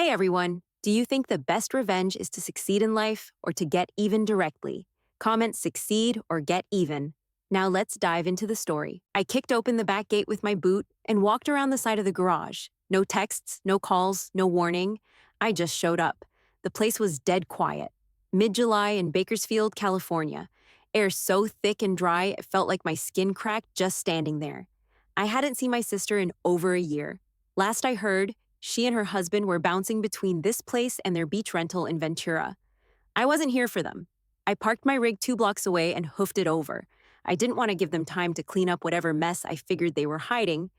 Hey everyone! Do you think the best revenge is to succeed in life or to get even directly? Comment succeed or get even. Now let's dive into the story. I kicked open the back gate with my boot and walked around the side of the garage. No texts, no calls, no warning. I just showed up. The place was dead quiet. Mid-July in Bakersfield, California. Air so thick and dry it felt like my skin cracked just standing there. I hadn't seen my sister in over a year. Last I heard, she and her husband were bouncing between this place and their beach rental in Ventura. I wasn't here for them. I parked my rig 2 blocks away and hoofed it over. I didn't want to give them time to clean up whatever mess I figured they were hiding.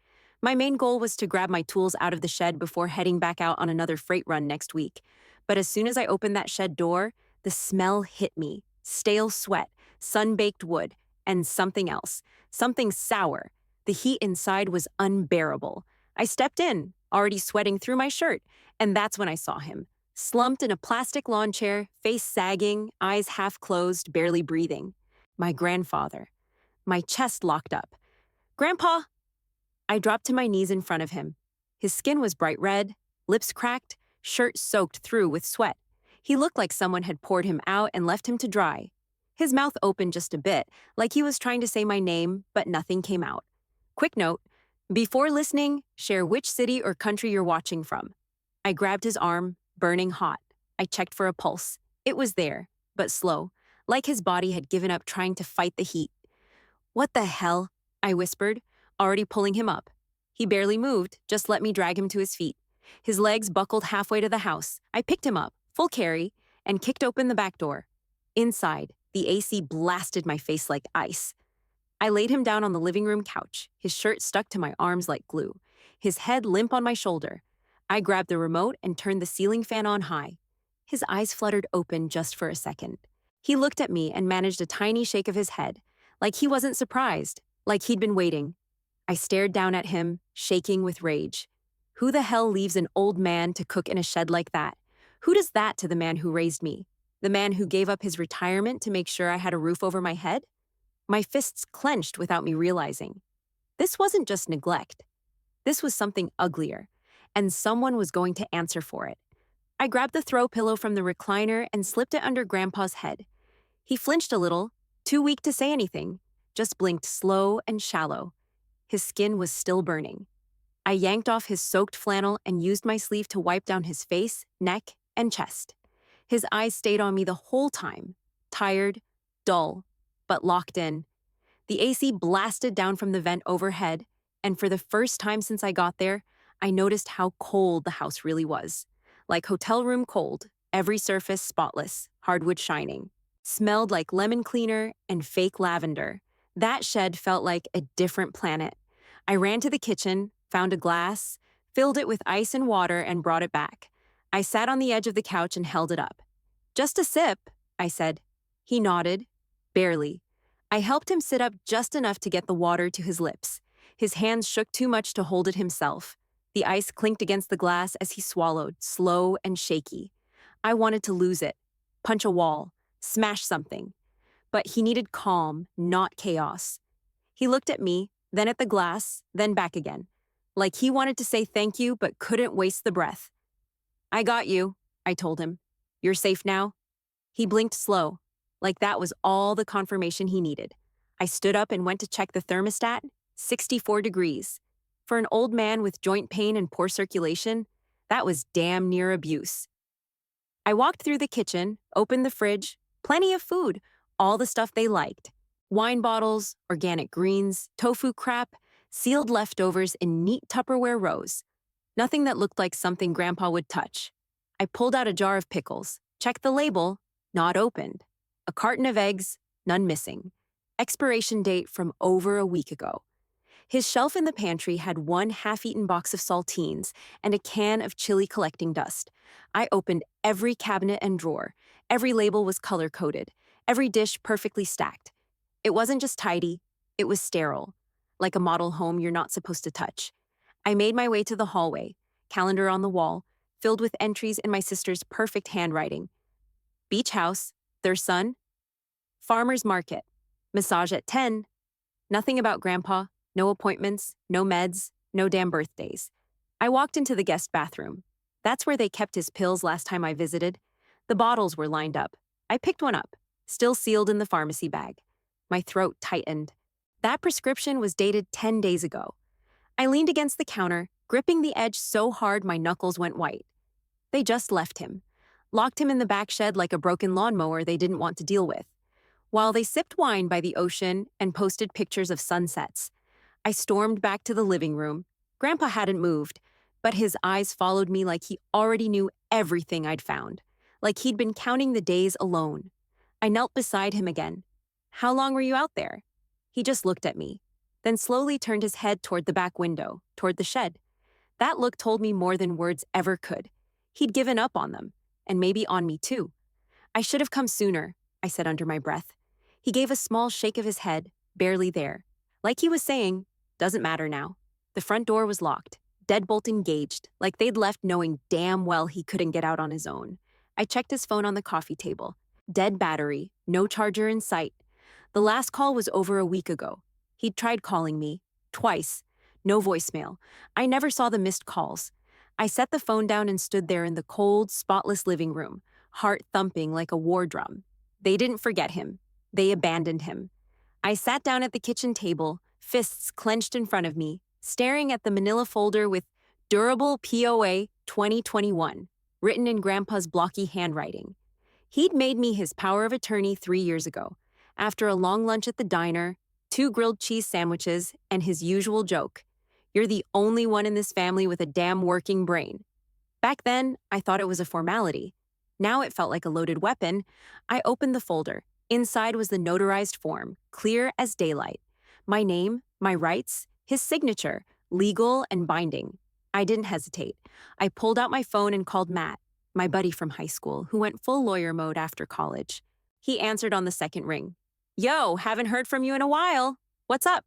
My main goal was to grab my tools out of the shed before heading back out on another freight run next week. But as soon as I opened that shed door, the smell hit me. Stale sweat, sun-baked wood, and something else. Something sour. The heat inside was unbearable. I stepped in, already sweating through my shirt, and that's when I saw him. Slumped in a plastic lawn chair, face sagging, eyes half closed, barely breathing. My grandfather. My chest locked up. "Grandpa!" I dropped to my knees in front of him. His skin was bright red, lips cracked, shirt soaked through with sweat. He looked like someone had poured him out and left him to dry. His mouth opened just a bit, like he was trying to say my name, but nothing came out. Quick note: before listening, share which city or country you're watching from. I grabbed his arm, burning hot. I checked for a pulse. It was there, but slow, like his body had given up trying to fight the heat. "What the hell?" I whispered, already pulling him up. He barely moved, just let me drag him to his feet. His legs buckled halfway to the house. I picked him up, full carry, and kicked open the back door. Inside, the AC blasted my face like ice. I laid him down on the living room couch, his shirt stuck to my arms like glue, his head limp on my shoulder. I grabbed the remote and turned the ceiling fan on high. His eyes fluttered open just for a second. He looked at me and managed a tiny shake of his head, like he wasn't surprised, like he'd been waiting. I stared down at him, shaking with rage. Who the hell leaves an old man to cook in a shed like that? Who does that to the man who raised me? The man who gave up his retirement to make sure I had a roof over my head? My fists clenched without me realizing. This wasn't just neglect. This was something uglier, and someone was going to answer for it. I grabbed the throw pillow from the recliner and slipped it under Grandpa's head. He flinched a little, too weak to say anything, just blinked slow and shallow. His skin was still burning. I yanked off his soaked flannel and used my sleeve to wipe down his face, neck, and chest. His eyes stayed on me the whole time, tired, dull, but locked in. The AC blasted down from the vent overhead, and for the first time since I got there, I noticed how cold the house really was. Like hotel room cold, every surface spotless, hardwood shining. Smelled like lemon cleaner and fake lavender. That shed felt like a different planet. I ran to the kitchen, found a glass, filled it with ice and water, and brought it back. I sat on the edge of the couch and held it up. "Just a sip," I said. He nodded. Barely. I helped him sit up just enough to get the water to his lips. His hands shook too much to hold it himself. The ice clinked against the glass as he swallowed, slow and shaky. I wanted to lose it, punch a wall, smash something. But he needed calm, not chaos. He looked at me, then at the glass, then back again. Like he wanted to say thank you but couldn't waste the breath. "I got you," I told him. "You're safe now?" He blinked slow, like that was all the confirmation he needed. I stood up and went to check the thermostat, 64 degrees. For an old man with joint pain and poor circulation, that was damn near abuse. I walked through the kitchen, opened the fridge, plenty of food, all the stuff they liked. Wine bottles, organic greens, tofu crap, sealed leftovers in neat Tupperware rows. Nothing that looked like something Grandpa would touch. I pulled out a jar of pickles, checked the label, not opened. A carton of eggs, none missing. Expiration date from over a week ago. His shelf in the pantry had one half-eaten box of saltines and a can of chili collecting dust. I opened every cabinet and drawer. Every label was color-coded. Every dish perfectly stacked. It wasn't just tidy, it was sterile. Like a model home you're not supposed to touch. I made my way to the hallway, calendar on the wall, filled with entries in my sister's perfect handwriting. Beach house, their son. Farmer's market. Massage at 10. Nothing about Grandpa. No appointments, no meds, no damn birthdays. I walked into the guest bathroom. That's where they kept his pills last time I visited. The bottles were lined up. I picked one up, still sealed in the pharmacy bag. My throat tightened. That prescription was dated 10 days ago. I leaned against the counter, gripping the edge so hard my knuckles went white. They just left him, locked him in the back shed like a broken lawnmower they didn't want to deal with. While they sipped wine by the ocean and posted pictures of sunsets, I stormed back to the living room. Grandpa hadn't moved, but his eyes followed me like he already knew everything I'd found, like he'd been counting the days alone. I knelt beside him again. "How long were you out there?" He just looked at me, then slowly turned his head toward the back window, toward the shed. That look told me more than words ever could. He'd given up on them, and maybe on me too. "I should have come sooner," I said under my breath. He gave a small shake of his head, barely there. Like he was saying, "Doesn't matter now." The front door was locked, deadbolt engaged, like they'd left knowing damn well he couldn't get out on his own. I checked his phone on the coffee table. Dead battery, no charger in sight. The last call was over a week ago. He'd tried calling me, twice. No voicemail. I never saw the missed calls. I set the phone down and stood there in the cold, spotless living room, heart thumping like a war drum. They didn't forget him. They abandoned him. I sat down at the kitchen table, fists clenched in front of me, staring at the manila folder with Durable POA 2021, written in Grandpa's blocky handwriting. He'd made me his power of attorney 3 years ago, after a long lunch at the diner, 2 grilled cheese sandwiches, and his usual joke: "You're the only one in this family with a damn working brain." Back then, I thought it was a formality. Now it felt like a loaded weapon. I opened the folder. Inside was the notarized form, clear as daylight. My name, my rights, his signature, legal and binding. I didn't hesitate. I pulled out my phone and called Matt, my buddy from high school, who went full lawyer mode after college. He answered on the second ring. "Yo, haven't heard from you in a while. What's up?"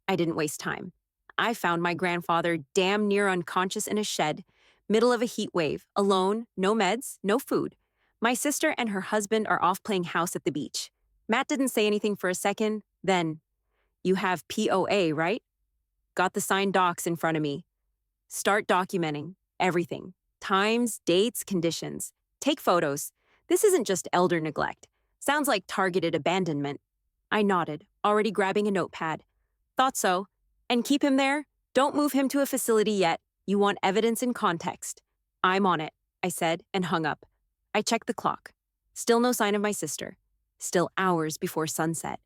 I didn't waste time. I found my grandfather damn near unconscious in a shed, middle of a heat wave, alone, no meds, no food. My sister and her husband are off playing house at the beach. Matt didn't say anything for a second, then, "You have POA, right?" Got the signed docs in front of me. "Start documenting everything. Times, dates, conditions. Take photos. This isn't just elder neglect. Sounds like targeted abandonment." I nodded, already grabbing a notepad. "Thought so. And keep him there. Don't move him to a facility yet. You want evidence in context." "I'm on it," I said, and hung up. I checked the clock. Still no sign of my sister. Still hours before sunset.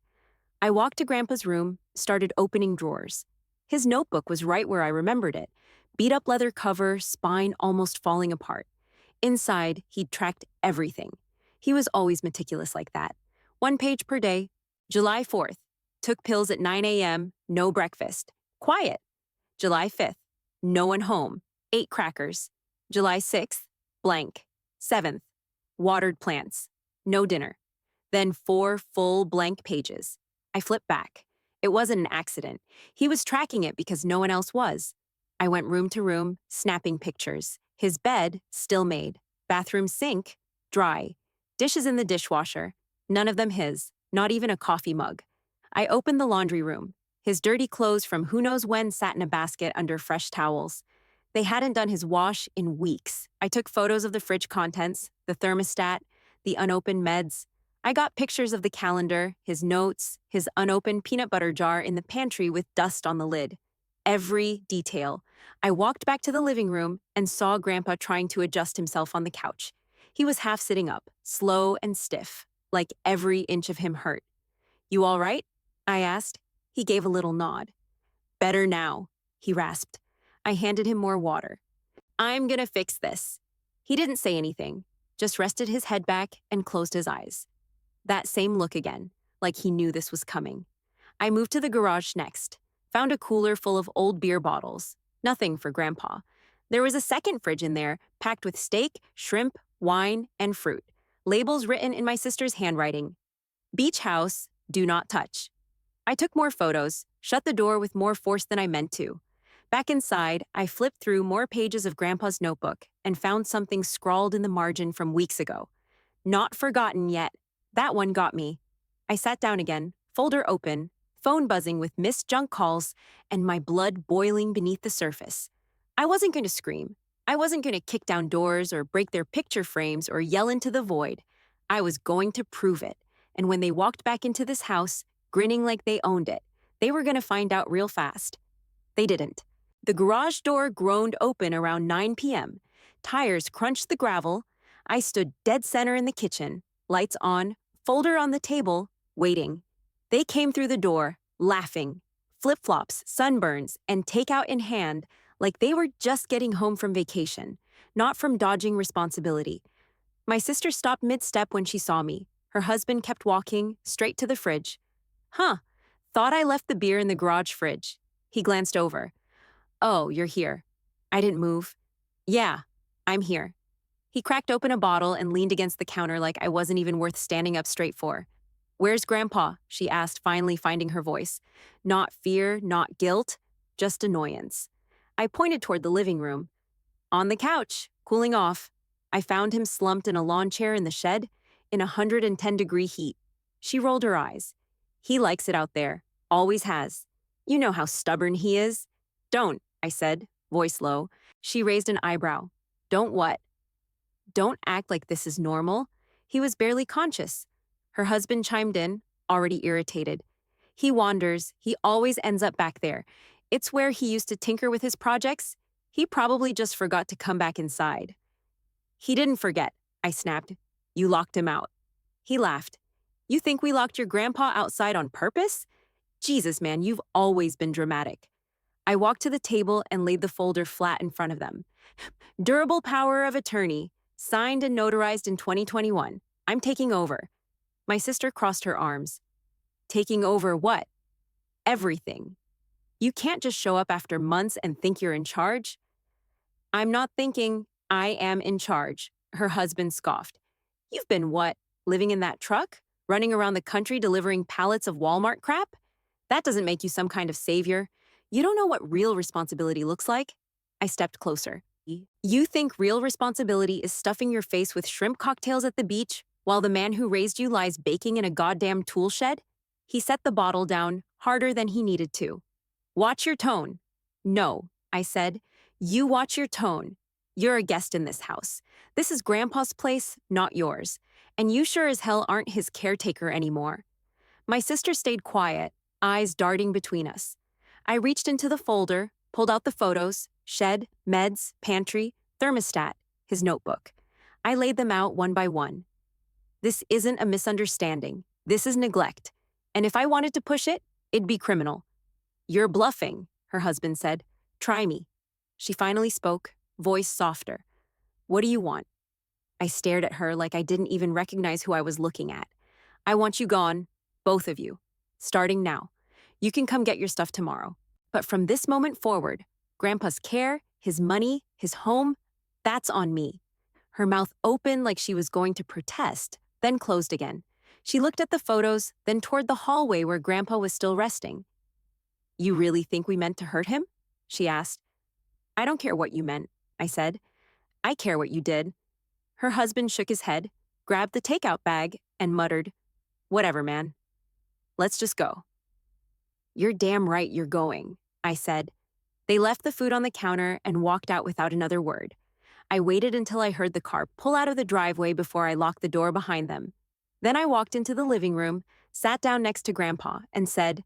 I walked to Grandpa's room, started opening drawers. His notebook was right where I remembered it. Beat-up leather cover, spine almost falling apart. Inside, he'd tracked everything. He was always meticulous like that. 1 page per day. July 4th. Took pills at 9 a.m., no breakfast. Quiet. July 5th. No one home. Ate crackers. July 6th. Blank. 7th. Watered plants. No dinner. Then 4 full blank pages. I flipped back. It wasn't an accident. He was tracking it because no one else was. I went room to room, snapping pictures. His bed, still made. Bathroom sink, dry. Dishes in the dishwasher. None of them his, not even a coffee mug. I opened the laundry room. His dirty clothes from who knows when sat in a basket under fresh towels. They hadn't done his wash in weeks. I took photos of the fridge contents, the thermostat, the unopened meds. I got pictures of the calendar, his notes, his unopened peanut butter jar in the pantry with dust on the lid. Every detail. I walked back to the living room and saw Grandpa trying to adjust himself on the couch. He was half sitting up, slow and stiff, like every inch of him hurt. "You all right?" I asked. He gave a little nod. "Better now," he rasped. I handed him more water. "I'm gonna fix this." He didn't say anything, just rested his head back and closed his eyes. That same look again, like he knew this was coming. I moved to the garage next, found a cooler full of old beer bottles. Nothing for Grandpa. There was a second fridge in there, packed with steak, shrimp, wine, and fruit. Labels written in my sister's handwriting. "Beach house, do not touch." I took more photos, shut the door with more force than I meant to. Back inside, I flipped through more pages of Grandpa's notebook and found something scrawled in the margin from weeks ago. "Not forgotten yet." That one got me. I sat down again, folder open, phone buzzing with missed junk calls, and my blood boiling beneath the surface. I wasn't going to scream. I wasn't going to kick down doors or break their picture frames or yell into the void. I was going to prove it. And when they walked back into this house, grinning like they owned it, they were going to find out real fast. They didn't. The garage door groaned open around 9 p.m. Tires crunched the gravel. I stood dead center in the kitchen, lights on, folder on the table, waiting. They came through the door, laughing, flip-flops, sunburns, and takeout in hand, like they were just getting home from vacation, not from dodging responsibility. My sister stopped mid-step when she saw me. Her husband kept walking, straight to the fridge. Huh, thought I left the beer in the garage fridge. He glanced over. Oh, you're here. I didn't move. Yeah, I'm here. He cracked open a bottle and leaned against the counter like I wasn't even worth standing up straight for. Where's Grandpa? She asked, finally finding her voice. Not fear, not guilt, just annoyance. I pointed toward the living room. On the couch, cooling off. I found him slumped in a lawn chair in the shed, in 110-degree heat. She rolled her eyes. He likes it out there, always has. You know how stubborn he is. Don't, I said, voice low. She raised an eyebrow. Don't what? Don't act like this is normal. He was barely conscious. Her husband chimed in, already irritated. He wanders. He always ends up back there. It's where he used to tinker with his projects. He probably just forgot to come back inside. He didn't forget, I snapped. You locked him out. He laughed. You think we locked your grandpa outside on purpose? Jesus, man, you've always been dramatic. I walked to the table and laid the folder flat in front of them. Durable power of attorney, signed and notarized in 2021. I'm taking over. My sister crossed her arms. Taking over what? Everything. You can't just show up after months and think you're in charge. I'm not thinking, I am in charge, her husband scoffed. You've been what, living in that truck? Running around the country delivering pallets of Walmart crap? That doesn't make you some kind of savior. You don't know what real responsibility looks like. I stepped closer. You think real responsibility is stuffing your face with shrimp cocktails at the beach while the man who raised you lies baking in a goddamn tool shed? He set the bottle down, harder than he needed to. Watch your tone. No, I said. You watch your tone. You're a guest in this house. This is Grandpa's place, not yours. And you sure as hell aren't his caretaker anymore. My sister stayed quiet, eyes darting between us. I reached into the folder, pulled out the photos, shed, meds, pantry, thermostat, his notebook. I laid them out one by one. This isn't a misunderstanding. This is neglect. And if I wanted to push it, it'd be criminal. You're bluffing, her husband said. Try me. She finally spoke, voice softer. What do you want? I stared at her like I didn't even recognize who I was looking at. I want you gone, both of you. Starting now. You can come get your stuff tomorrow. But from this moment forward, Grandpa's care, his money, his home, that's on me. Her mouth opened like she was going to protest, then closed again. She looked at the photos, then toward the hallway where Grandpa was still resting. You really think we meant to hurt him? She asked. I don't care what you meant, I said. I care what you did. Her husband shook his head, grabbed the takeout bag, and muttered, Whatever, man. Let's just go. You're damn right you're going, I said. They left the food on the counter and walked out without another word. I waited until I heard the car pull out of the driveway before I locked the door behind them. Then I walked into the living room, sat down next to Grandpa, and said,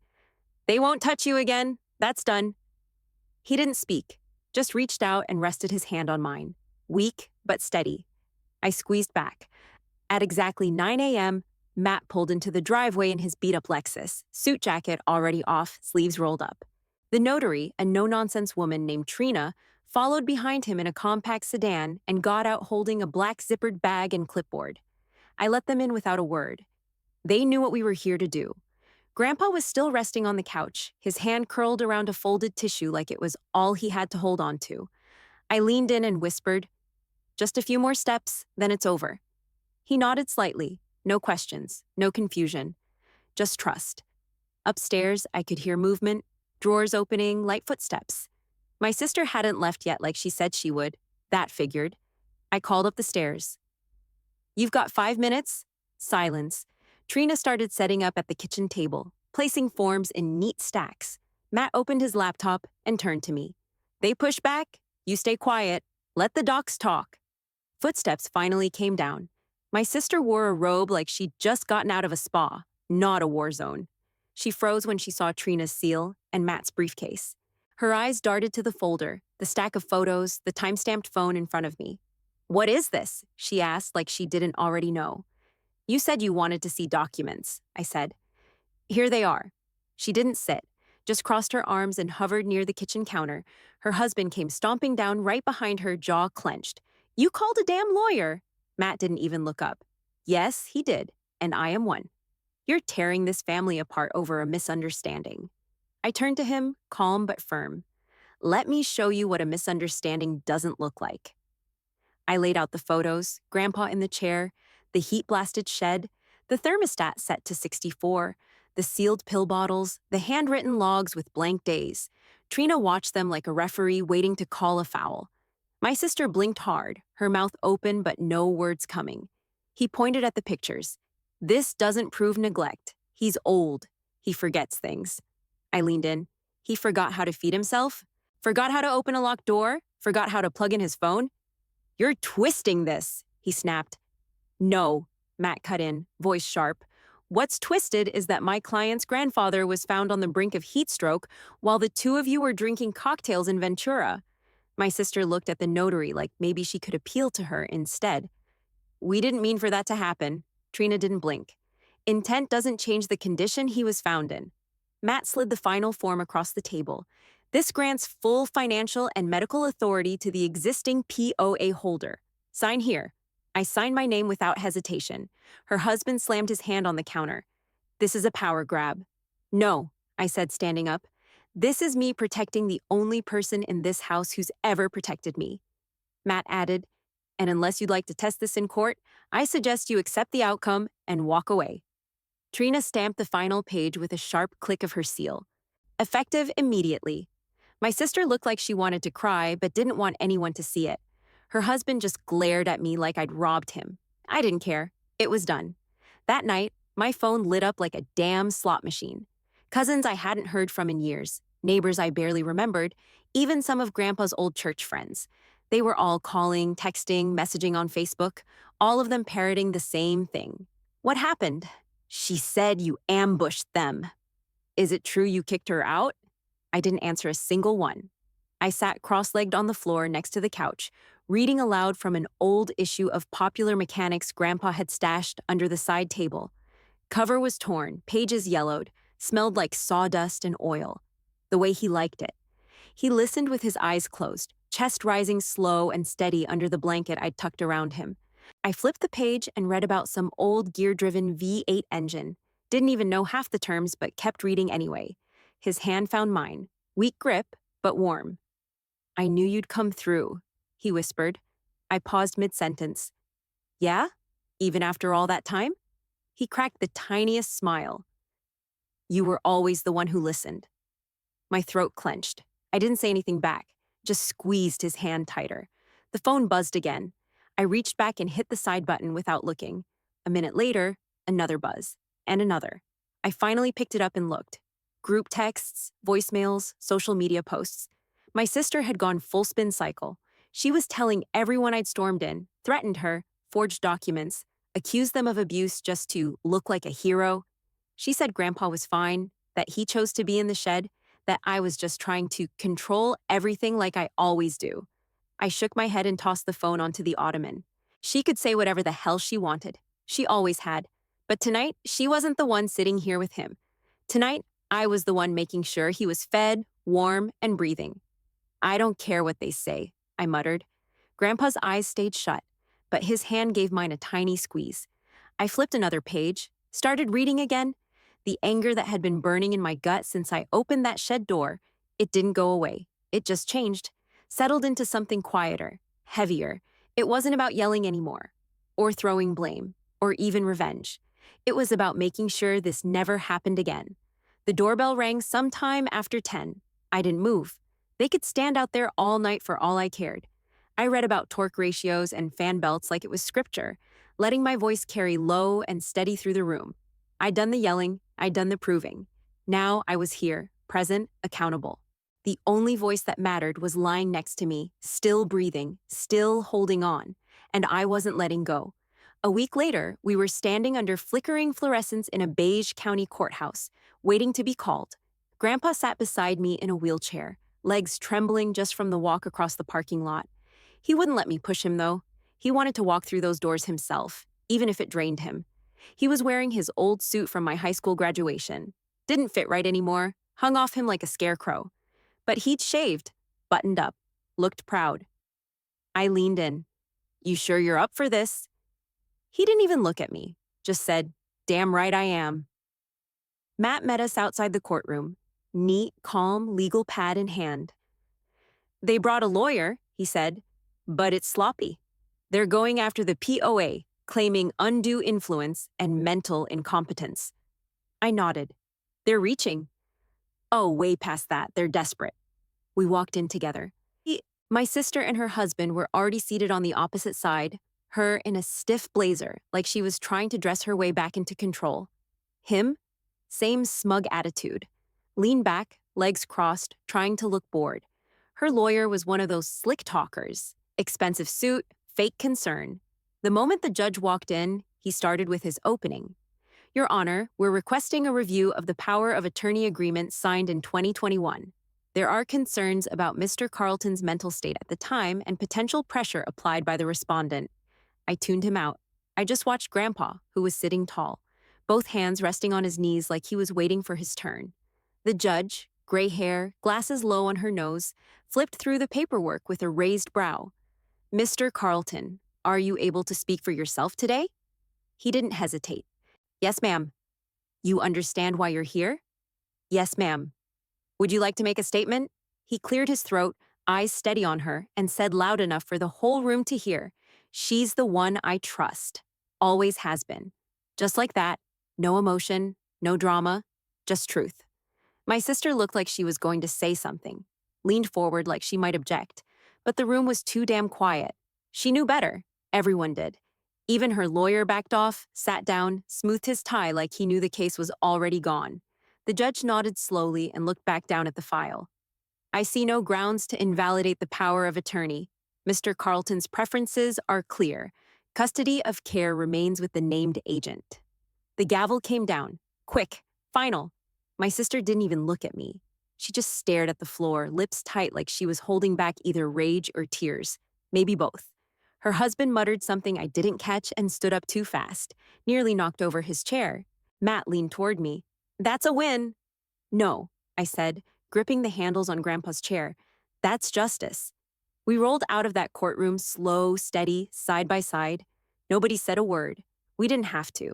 They won't touch you again. That's done. He didn't speak, just reached out and rested his hand on mine, weak but steady. I squeezed back. At exactly 9 a.m., Matt pulled into the driveway in his beat-up Lexus, suit jacket already off, sleeves rolled up. The notary, a no-nonsense woman named Trina, followed behind him in a compact sedan and got out holding a black zippered bag and clipboard. I let them in without a word. They knew what we were here to do. Grandpa was still resting on the couch, his hand curled around a folded tissue like it was all he had to hold on to. I leaned in and whispered, Just a few more steps, then it's over. He nodded slightly. No questions, no confusion, just trust. Upstairs, I could hear movement, drawers opening, light footsteps. My sister hadn't left yet like she said she would. That figured. I called up the stairs. You've got 5 minutes? Silence. Trina started setting up at the kitchen table, placing forms in neat stacks. Matt opened his laptop and turned to me. They push back, you stay quiet, Let the docs talk. Footsteps finally came down. My sister wore a robe like she'd just gotten out of a spa, not a war zone. She froze when she saw Trina's seal and Matt's briefcase. Her eyes darted to the folder, the stack of photos, the time-stamped phone in front of me. "What is this?" she asked like she didn't already know. "You said you wanted to see documents," I said. "Here they are." She didn't sit, just crossed her arms and hovered near the kitchen counter. Her husband came stomping down right behind her, jaw clenched. "You called a damn lawyer!" Matt didn't even look up. "Yes, he did, and I am one. You're tearing this family apart over a misunderstanding." I turned to him, calm but firm. "Let me show you what a misunderstanding doesn't look like." I laid out the photos, Grandpa in the chair, the heat-blasted shed, the thermostat set to 64, the sealed pill bottles, the handwritten logs with blank days. Trina watched them like a referee waiting to call a foul. My sister blinked hard, her mouth open but no words coming. He pointed at the pictures. "This doesn't prove neglect. He's old. He forgets things." I leaned in. He forgot how to feed himself? Forgot how to open a locked door? Forgot how to plug in his phone? "You're twisting this," he snapped. "No," Matt cut in, voice sharp. "What's twisted is that my client's grandfather was found on the brink of heat stroke while the two of you were drinking cocktails in Ventura." My sister looked at the notary like maybe she could appeal to her instead. "We didn't mean for that to happen." Trina didn't blink. "Intent doesn't change the condition he was found in." Matt slid the final form across the table. "This grants full financial and medical authority to the existing POA holder. Sign here." I signed my name without hesitation. Her husband slammed his hand on the counter. "This is a power grab." "No," I said, standing up. "This is me protecting the only person in this house who's ever protected me." Matt added, "And unless you'd like to test this in court, I suggest you accept the outcome and walk away." Trina stamped the final page with a sharp click of her seal. "Effective immediately." My sister looked like she wanted to cry but didn't want anyone to see it. Her husband just glared at me like I'd robbed him. I didn't care. It was done. That night, my phone lit up like a damn slot machine. Cousins I hadn't heard from in years, neighbors I barely remembered, even some of Grandpa's old church friends. They were all calling, texting, messaging on Facebook, all of them parroting the same thing. "What happened?" "She said you ambushed them." "Is it true you kicked her out?" I didn't answer a single one. I sat cross-legged on the floor next to the couch, reading aloud from an old issue of Popular Mechanics Grandpa had stashed under the side table. Cover was torn, pages yellowed, smelled like sawdust and oil. The way he liked it. He listened with his eyes closed, chest rising slow and steady under the blanket I'd tucked around him. I flipped the page and read about some old gear-driven V8 engine. Didn't even know half the terms, but kept reading anyway. His hand found mine. Weak grip, but warm. "I knew you'd come through," he whispered. I paused mid-sentence. "Yeah? Even after all that time?" He cracked the tiniest smile. "You were always the one who listened." My throat clenched. I didn't say anything back, just squeezed his hand tighter. The phone buzzed again. I reached back and hit the side button without looking. A minute later, another buzz, and another. I finally picked it up and looked. Group texts, voicemails, social media posts. My sister had gone full spin cycle. She was telling everyone I'd stormed in, threatened her, forged documents, accused them of abuse just to look like a hero. She said Grandpa was fine, that he chose to be in the shed, that I was just trying to control everything like I always do. I shook my head and tossed the phone onto the ottoman. She could say whatever the hell she wanted. She always had. But tonight, she wasn't the one sitting here with him. Tonight, I was the one making sure he was fed, warm, and breathing. "I don't care what they say," I muttered. Grandpa's eyes stayed shut, but his hand gave mine a tiny squeeze. I flipped another page, started reading again. The anger that had been burning in my gut since I opened that shed door, it didn't go away. It just changed, settled into something quieter, heavier. It wasn't about yelling anymore, or throwing blame, or even revenge. It was about making sure this never happened again. The doorbell rang sometime after 10. I didn't move. They could stand out there all night for all I cared. I read about torque ratios and fan belts like it was scripture, letting my voice carry low and steady through the room. I'd done the yelling, I'd done the proving. Now I was here, present, accountable. The only voice that mattered was lying next to me, still breathing, still holding on, and I wasn't letting go. A week later, we were standing under flickering fluorescents in a beige county courthouse, waiting to be called. Grandpa sat beside me in a wheelchair, legs trembling just from the walk across the parking lot. He wouldn't let me push him, though. He wanted to walk through those doors himself, even if it drained him. He was wearing his old suit from my high school graduation. Didn't fit right anymore, hung off him like a scarecrow. But he'd shaved, buttoned up, looked proud. I leaned in. "You sure you're up for this?" He didn't even look at me, just said, "Damn right I am." Matt met us outside the courtroom, neat, calm, legal pad in hand. "They brought a lawyer," he said, "but it's sloppy. They're going after the POA, claiming undue influence and mental incompetence." I nodded. "They're reaching." "Oh, way past that. They're desperate." We walked in together. My sister and her husband were already seated on the opposite side, her in a stiff blazer, like she was trying to dress her way back into control. Him? Same smug attitude. Lean back, legs crossed, trying to look bored. Her lawyer was one of those slick talkers. Expensive suit, fake concern. The moment the judge walked in, he started with his opening. "Your Honor, we're requesting a review of the power of attorney agreement signed in 2021. There are concerns about Mr. Carlton's mental state at the time and potential pressure applied by the respondent." I tuned him out. I just watched Grandpa, who was sitting tall, both hands resting on his knees like he was waiting for his turn. The judge, gray hair, glasses low on her nose, flipped through the paperwork with a raised brow. "Mr. Carlton, are you able to speak for yourself today?" He didn't hesitate. "Yes, ma'am." "You understand why you're here?" "Yes, ma'am." "Would you like to make a statement?" He cleared his throat, eyes steady on her, and said loud enough for the whole room to hear, "She's the one I trust. Always has been." Just like that, no emotion, no drama, just truth. My sister looked like she was going to say something, leaned forward like she might object, but the room was too damn quiet. She knew better. Everyone did. Even her lawyer backed off, sat down, smoothed his tie like he knew the case was already gone. The judge nodded slowly and looked back down at the file. "I see no grounds to invalidate the power of attorney. Mr. Carlton's preferences are clear. Custody of care remains with the named agent." The gavel came down. Quick. Final. My sister didn't even look at me. She just stared at the floor, lips tight like she was holding back either rage or tears. Maybe both. Her husband muttered something I didn't catch and stood up too fast, nearly knocked over his chair. Matt leaned toward me. "That's a win." "No," I said, gripping the handles on Grandpa's chair. "That's justice." We rolled out of that courtroom slow, steady, side by side. Nobody said a word. We didn't have to.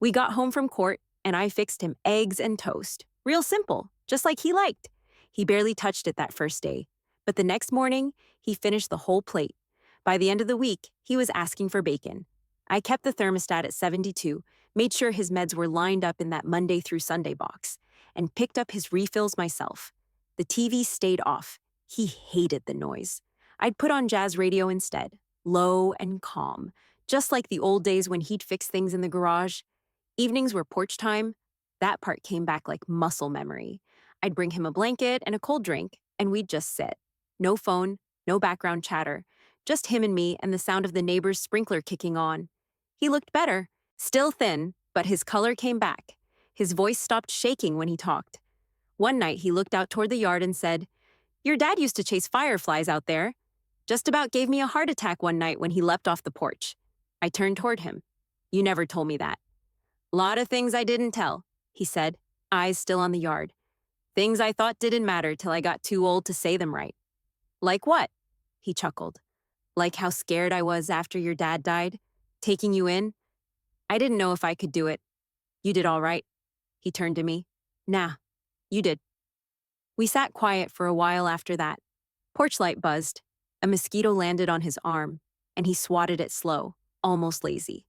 We got home from court, and I fixed him eggs and toast. Real simple, just like he liked. He barely touched it that first day. But the next morning, he finished the whole plate. By the end of the week, he was asking for bacon. I kept the thermostat at 72, made sure his meds were lined up in that Monday through Sunday box, and picked up his refills myself. The TV stayed off. He hated the noise. I'd put on jazz radio instead, low and calm, just like the old days when he'd fix things in the garage. Evenings were porch time. That part came back like muscle memory. I'd bring him a blanket and a cold drink, and we'd just sit. No phone, no background chatter, just him and me and the sound of the neighbor's sprinkler kicking on. He looked better, still thin, but his color came back. His voice stopped shaking when he talked. One night he looked out toward the yard and said, "Your dad used to chase fireflies out there. Just about gave me a heart attack one night when he leapt off the porch." I turned toward him. "You never told me that." "Lot of things I didn't tell," he said, eyes still on the yard. "Things I thought didn't matter till I got too old to say them right." "Like what?" He chuckled. "Like how scared I was after your dad died, taking you in. I didn't know if I could do it. You did all right." He turned to me. "Nah, you did." We sat quiet for a while after that. Porch light buzzed. A mosquito landed on his arm, and he swatted it slow, almost lazy.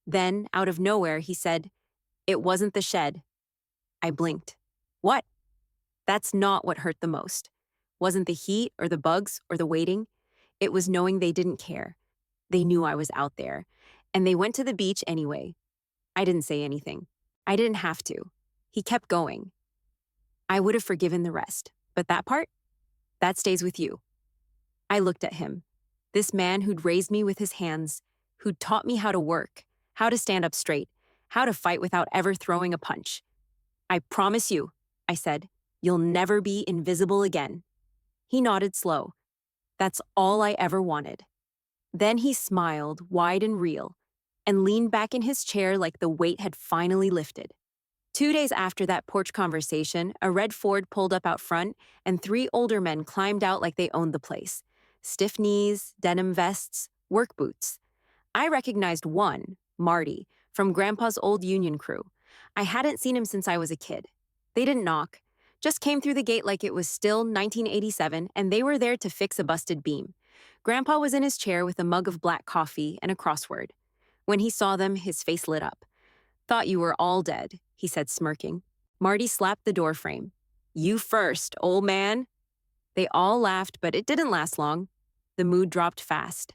Then, out of nowhere, he said, "It wasn't the shed." I blinked. "What?" "That's not what hurt the most. Wasn't the heat or the bugs or the waiting. It was knowing they didn't care. They knew I was out there, and they went to the beach anyway. I didn't say anything. I didn't have to. He kept going. I would have forgiven the rest, But that part? That stays with you. I looked at him. This man who'd raised me with his hands, who'd taught me how to work, how to stand up straight, how to fight without ever throwing a punch. I promise you, I said, you'll never be invisible again. He nodded slow. That's all I ever wanted. Then he smiled, wide and real, and leaned back in his chair like the weight had finally lifted. 2 days after that porch conversation, a red Ford pulled up out front, and 3 older men climbed out like they owned the place. Stiff knees, denim vests, work boots. I recognized one, Marty, from Grandpa's old union crew. I hadn't seen him since I was a kid. They didn't knock, just came through the gate like it was still 1987, and they were there to fix a busted beam. Grandpa was in his chair with a mug of black coffee and a crossword. When he saw them, his face lit up. "Thought you were all dead," he said, smirking. Marty slapped the doorframe. "You first, old man." They all laughed, but it didn't last long. The mood dropped fast.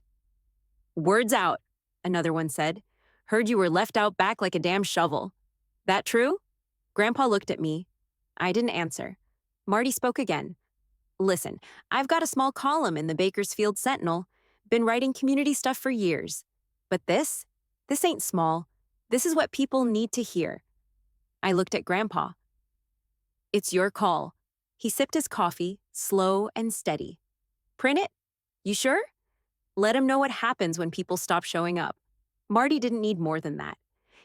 "Words out," another one said. "Heard you were left out back like a damn shovel. That true?" Grandpa looked at me. I didn't answer. Marty spoke again. "Listen, I've got a small column in the Bakersfield Sentinel. Been writing community stuff for years. But this ain't small. This is what people need to hear." I looked at Grandpa. "It's your call." He sipped his coffee, slow and steady. "Print it? You sure? Let him know what happens when people stop showing up." Marty didn't need more than that.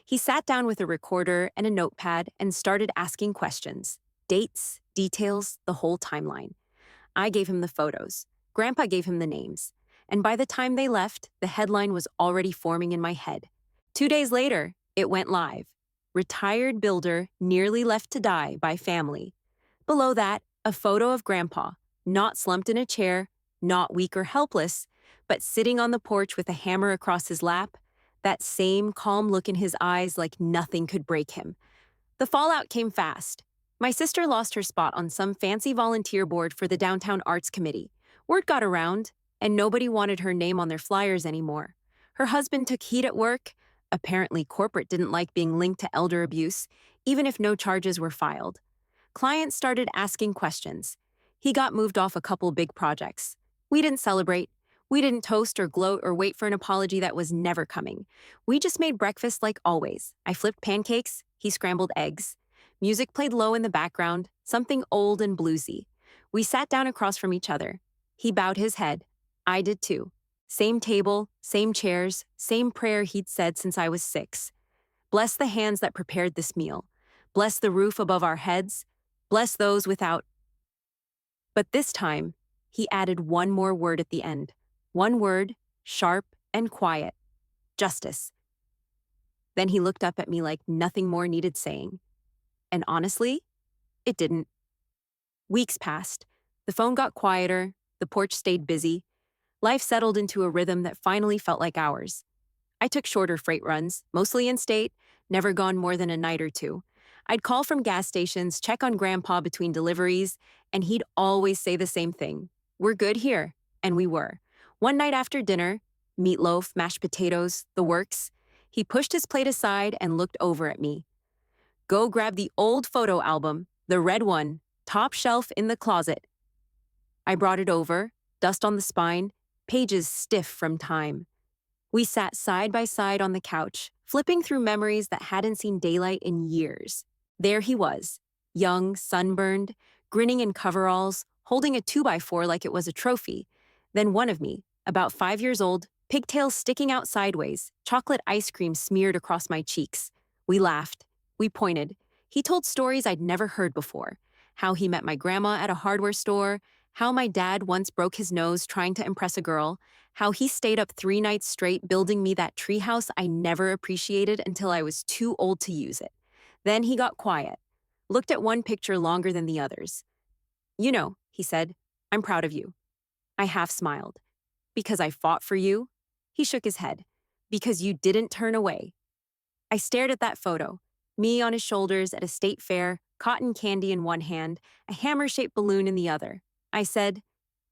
He sat down with a recorder and a notepad and started asking questions. Dates, details, the whole timeline. I gave him the photos. Grandpa gave him the names. And by the time they left, the headline was already forming in my head. 2 days later, it went live. "Retired builder nearly left to die by family." Below that, a photo of Grandpa, not slumped in a chair, not weak or helpless, but sitting on the porch with a hammer across his lap, that same calm look in his eyes like nothing could break him. The fallout came fast. My sister lost her spot on some fancy volunteer board for the Downtown Arts Committee. Word got around, and nobody wanted her name on their flyers anymore. Her husband took heat at work. Apparently, corporate didn't like being linked to elder abuse, even if no charges were filed. Clients started asking questions. He got moved off a couple big projects. We didn't celebrate. We didn't toast or gloat or wait for an apology that was never coming. We just made breakfast like always. I flipped pancakes, he scrambled eggs. Music played low in the background, something old and bluesy. We sat down across from each other. He bowed his head. I did too. Same table, same chairs, same prayer he'd said since I was 6. Bless the hands that prepared this meal. Bless the roof above our heads. Bless those without. But this time, he added one more word at the end. One word, sharp and quiet. Justice. Then he looked up at me like nothing more needed saying. And honestly, it didn't. Weeks passed. The phone got quieter. The porch stayed busy. Life settled into a rhythm that finally felt like ours. I took shorter freight runs, mostly in state, never gone more than a night or two. I'd call from gas stations, check on Grandpa between deliveries, and he'd always say the same thing. "We're good here." And we were. One night after dinner, meatloaf, mashed potatoes, the works, he pushed his plate aside and looked over at me. "Go grab the old photo album, the red one, top shelf in the closet." I brought it over, dust on the spine, pages stiff from time. We sat side by side on the couch, flipping through memories that hadn't seen daylight in years. There he was, young, sunburned, grinning in coveralls, holding a 2x4 like it was a trophy. Then one of me, about 5 years old, pigtails sticking out sideways, chocolate ice cream smeared across my cheeks. We laughed. We pointed. He told stories I'd never heard before. How he met my grandma at a hardware store, how my dad once broke his nose trying to impress a girl, how he stayed up 3 nights straight building me that treehouse I never appreciated until I was too old to use it. Then he got quiet, looked at one picture longer than the others. "You know," he said, "I'm proud of you." I half smiled. "Because I fought for you?" He shook his head. "Because you didn't turn away." I stared at that photo, me on his shoulders at a state fair, cotton candy in one hand, a hammer-shaped balloon in the other. I said,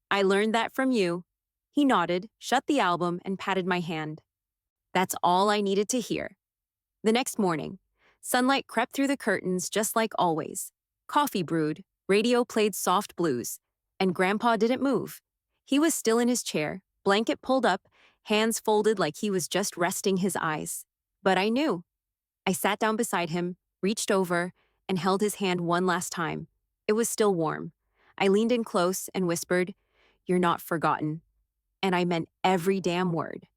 "I learned that from you." He nodded, shut the album, and patted my hand. That's all I needed to hear. The next morning, sunlight crept through the curtains just like always. Coffee brewed, Radio played soft blues, and Grandpa didn't move. He was still in his chair, blanket pulled up, hands folded like he was just resting his eyes. But I knew. I sat down beside him, reached over, and held his hand one last time. It was still warm. I leaned in close and whispered, "You're not forgotten." And I meant every damn word.